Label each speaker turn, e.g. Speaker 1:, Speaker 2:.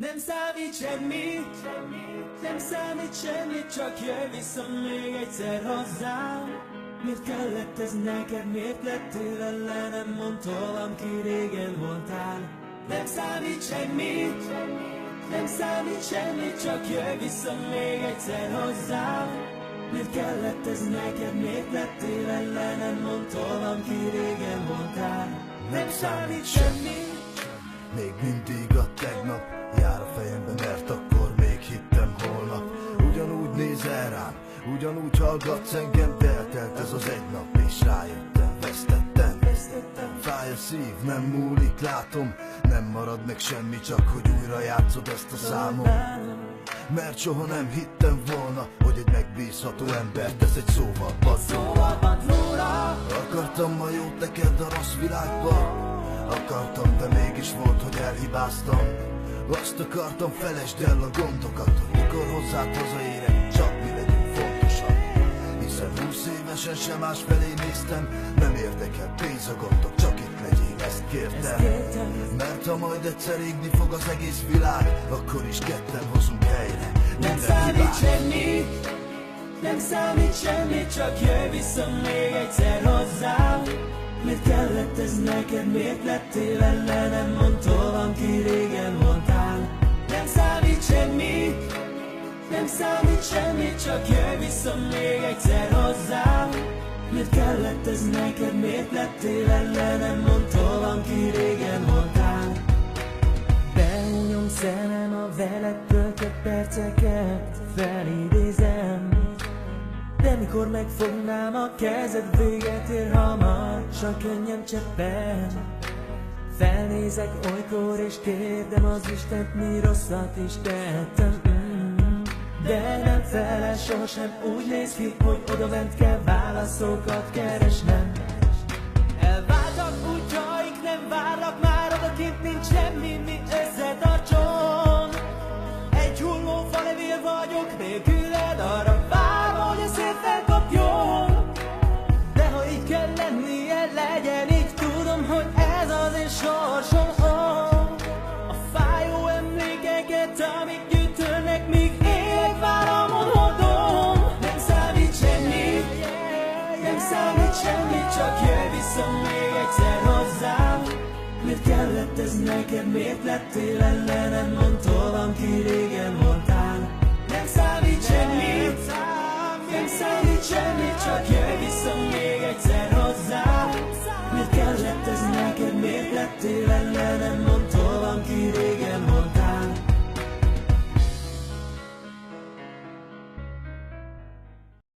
Speaker 1: Nem számít semmi, nem számít semmi, csak jöjj vissza még egyszer hozzám. Miért kellett ez neked, miért lettél ellenem, mondd tovább, ki régen voltál. Nem számít semmi, nem számít semmi, csak jöjj vissza még egyszer hozzám. Miért kellett ez neked, miért lettél ellenem, mondd tovább, ki régen voltál. Nem számít semmi,
Speaker 2: még mindig a tegnap jár a fejembe, mert akkor még hittem holnap. Ugyanúgy nézel rám, ugyanúgy hallgatsz engem, de eltelt ez az egy nap, és rájöttem, vesztettem. Fáj a szív, nem múlik, látom, nem marad meg semmi, csak hogy újra játszod ezt a számot. Mert soha nem hittem volna, hogy egy megbízható ember tesz egy szóval padlóra. Akartam ma jót neked a rossz világba, akartam, de mégis volt, hogy elhibáztam. Azt akartam, felejtsd el a gondokat, hogy mikor hozzád hazaérek, csak mi legyünk fontosak. Hiszen 20 évesen sem másfelé néztem, nem érdekel pénz a gondok, csak itt legyél, ezt kértem. Mert ha majd egyszer égni fog az egész világ, akkor is ketten hozunk helyre
Speaker 1: nem számít semmi, nem számít semmi, csak jöjj vissza még egyszer hozzám. Miért kellett ez neked, miért lettél ellenem, mondd tovább, ki régen voltál. Nem számít semmi, nem számít semmi, csak jöjj vissza még egyszer hozzám. Miért kellett ez neked, miért lettél ellenem, mondd tovább, ki régen voltál. Beúnyom szemem a veled töltött perceket, felidézem. De mikor megfognám a kezed, véget ér hamar, csak könnyem cseppen. Felnézek olykor és kérdem az Istent, mi rosszat is tettem. De nem felel sosem, úgy néz ki, hogy odabent kell válaszokat keresnem. Elváltak útjaink, nem várlak már, odakint nincs semmi, mi összetartson. Egy hulló falevél vagyok, nélküled arra várom, hogy a szél felkapjon. De ha így kell lennie, legyen így, tudom, hogy ez az én sorsom. A fájó emlékeket, amik gyűjtölnek, míg élek, váramon hordom. Nem számít semmi, nem számít semmi, csak jöjj vissza még egyszer hozzám. Miért kellett ez neked, miért lettél ellenem, mondd tovább, ki